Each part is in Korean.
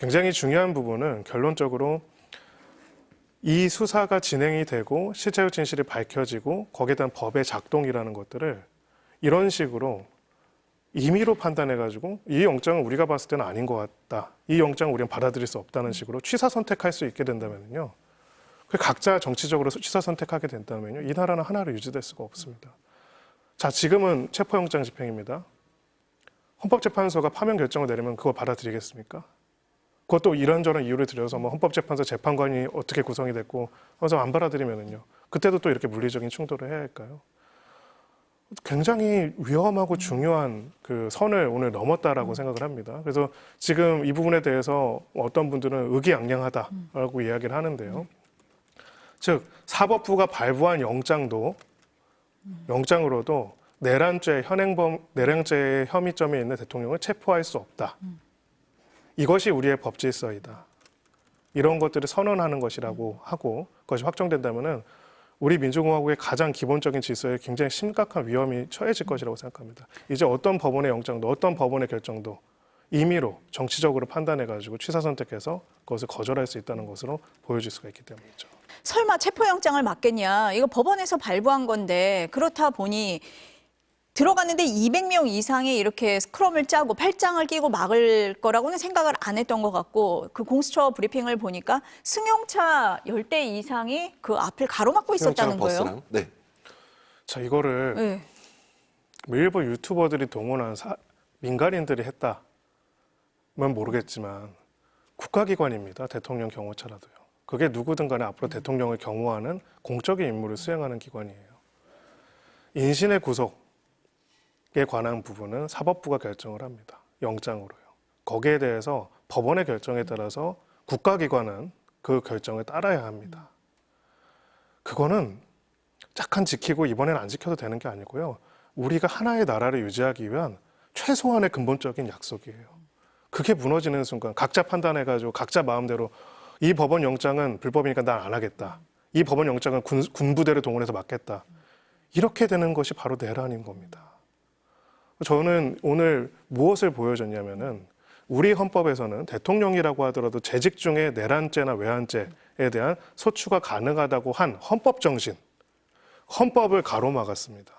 굉장히 중요한 부분은 결론적으로 이 수사가 진행이 되고 실체적 진실이 밝혀지고 거기에 대한 법의 작동이라는 것들을 이런 식으로 임의로 판단해가지고 이 영장은 우리가 봤을 때는 아닌 것 같다. 이 영장은 우리는 받아들일 수 없다는 식으로 취사 선택할 수 있게 된다면요. 각자 정치적으로 취사 선택하게 된다면요. 이 나라는 하나로 유지될 수가 없습니다. 자, 지금은 체포영장 집행입니다. 헌법재판소가 파면 결정을 내리면 그걸 받아들이겠습니까? 그것도 이런저런 이유를 들여서 뭐 헌법재판소 재판관이 어떻게 구성이 됐고 그래서 안 받아들이면은요. 그때도 또 이렇게 물리적인 충돌을 해야 할까요? 굉장히 위험하고 중요한 그 선을 오늘 넘었다라고 생각을 합니다. 그래서 지금 이 부분에 대해서 어떤 분들은 의기양양하다라고 이야기를 하는데요. 즉 사법부가 발부한 영장으로도 내란죄의 혐의점에 있는 대통령을 체포할 수 없다. 이것이 우리의 법 질서이다. 이런 것들을 선언하는 것이라고 하고 그것이 확정된다면은 우리 민주공화국의 가장 기본적인 질서에 굉장히 심각한 위험이 처해질 것이라고 생각합니다. 이제 어떤 법원의 영장도 어떤 법원의 결정도 임의로 정치적으로 판단해가지고 취사 선택해서 그것을 거절할 수 있다는 것으로 보여질 수가 있기 때문이죠. 설마 체포영장을 막겠냐. 이거 법원에서 발부한 건데 그렇다 보니 들어갔는데 200명 이상이 이렇게 스크럼을 짜고 팔짱을 끼고 막을 거라고는 생각을 안 했던 것 같고 그 공수처 브리핑을 보니까 승용차 10대 이상이 그 앞을 가로막고 있었다는 거예요. 버스나요? 네. 자, 이거를 네. 일부 유튜버들이 동원한 민간인들이 했다면 모르겠지만 국가기관입니다. 대통령 경호처라도요. 그게 누구든 간에 앞으로 대통령을 경호하는 공적인 임무를 수행하는 기관이에요. 인신의 구속에 관한 부분은 사법부가 결정을 합니다. 영장으로요. 거기에 대해서 법원의 결정에 따라서 국가기관은 그 결정을 따라야 합니다. 그거는 약간 지키고 이번에는 안 지켜도 되는 게 아니고요. 우리가 하나의 나라를 유지하기 위한 최소한의 근본적인 약속이에요. 그게 무너지는 순간 각자 판단해가지고 각자 마음대로 이 법원 영장은 불법이니까 난 안 하겠다. 이 법원 영장은 군부대를 동원해서 막겠다. 이렇게 되는 것이 바로 내란인 겁니다. 저는 오늘 무엇을 보여줬냐면은 우리 헌법에서는 대통령이라고 하더라도 재직 중에 내란죄나 외환죄에 대한 소추가 가능하다고 한 헌법 정신, 헌법을 가로막았습니다.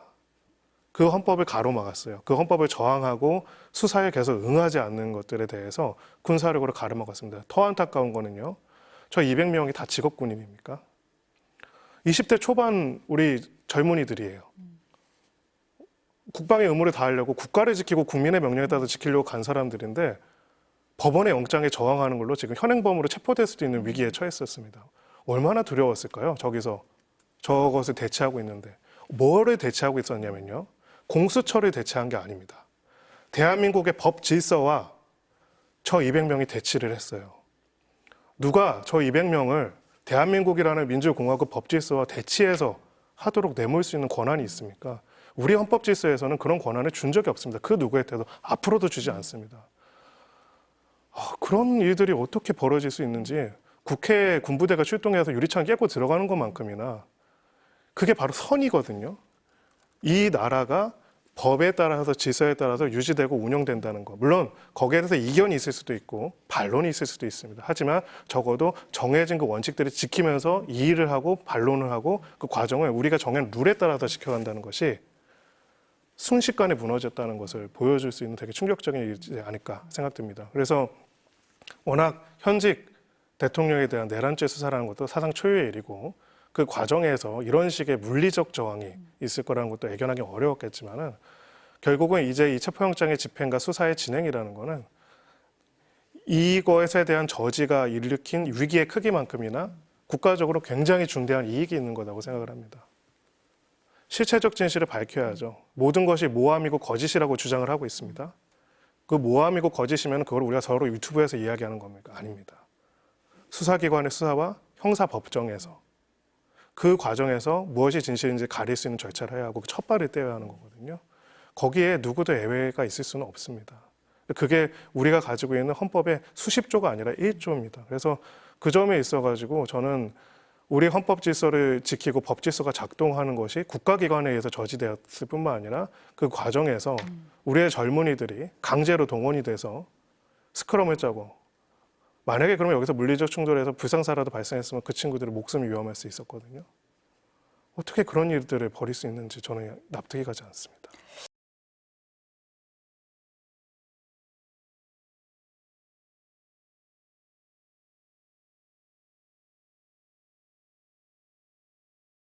그 헌법을 가로막았어요. 그 헌법을 저항하고 수사에 계속 응하지 않는 것들에 대해서 군사력으로 가로막았습니다. 더 안타까운 거는요. 저 200명이 다 직업군인입니까? 20대 초반 우리 젊은이들이에요. 국방의 의무를 다하려고 국가를 지키고 국민의 명령에 따라 지키려고 간 사람들인데 법원의 영장에 저항하는 걸로 지금 현행범으로 체포될 수도 있는 위기에 처했었습니다. 얼마나 두려웠을까요? 저기서 저것을 대체하고 있는데 뭐를 대체하고 있었냐면요. 공수처를 대체한 게 아닙니다. 대한민국의 법 질서와 저 200명이 대치를 했어요. 누가 저 200명을 대한민국이라는 민주공화국 법 질서와 대치해서 하도록 내몰 수 있는 권한이 있습니까? 우리 헌법 질서에서는 그런 권한을 준 적이 없습니다. 그 누구한테도 앞으로도 주지 않습니다. 그런 일들이 어떻게 벌어질 수 있는지 국회 군부대가 출동해서 유리창 깨고 들어가는 것만큼이나 그게 바로 선이거든요. 이 나라가 법에 따라서 질서에 따라서 유지되고 운영된다는 거. 물론 거기에 대해서 이견이 있을 수도 있고 반론이 있을 수도 있습니다. 하지만 적어도 정해진 그 원칙들을 지키면서 이의를 하고 반론을 하고 그 과정을 우리가 정한 룰에 따라서 지켜간다는 것이 순식간에 무너졌다는 것을 보여줄 수 있는 되게 충격적인 일이지 않을까 생각됩니다. 그래서 워낙 현직 대통령에 대한 내란죄 수사라는 것도 사상 초유의 일이고 그 과정에서 이런 식의 물리적 저항이 있을 거라는 것도 예견하기 어려웠겠지만은 결국은 이제 이 체포영장의 집행과 수사의 진행이라는 거는 이것에 대한 저지가 일으킨 위기의 크기만큼이나 국가적으로 굉장히 중대한 이익이 있는 거라고 생각을 합니다. 실체적 진실을 밝혀야죠. 모든 것이 모함이고 거짓이라고 주장을 하고 있습니다. 그 모함이고 거짓이면 그걸 우리가 서로 유튜브에서 이야기하는 겁니까? 아닙니다. 수사기관의 수사와 형사법정에서 그 과정에서 무엇이 진실인지 가릴 수 있는 절차를 해야 하고 첫 발을 떼어야 하는 거거든요. 거기에 누구도 예외가 있을 수는 없습니다. 그게 우리가 가지고 있는 헌법의 수십 조가 아니라 1조입니다. 그래서 그 점에 있어가지고 저는 우리 헌법 질서를 지키고 법 질서가 작동하는 것이 국가기관에 의해서 저지되었을 뿐만 아니라 그 과정에서 우리의 젊은이들이 강제로 동원이 돼서 스크럼을 짜고 만약에 그러면 여기서 물리적 충돌에서 불상사라도 발생했으면 그 친구들의 목숨이 위험할 수 있었거든요. 어떻게 그런 일들을 벌일 수 있는지 저는 납득이 가지 않습니다.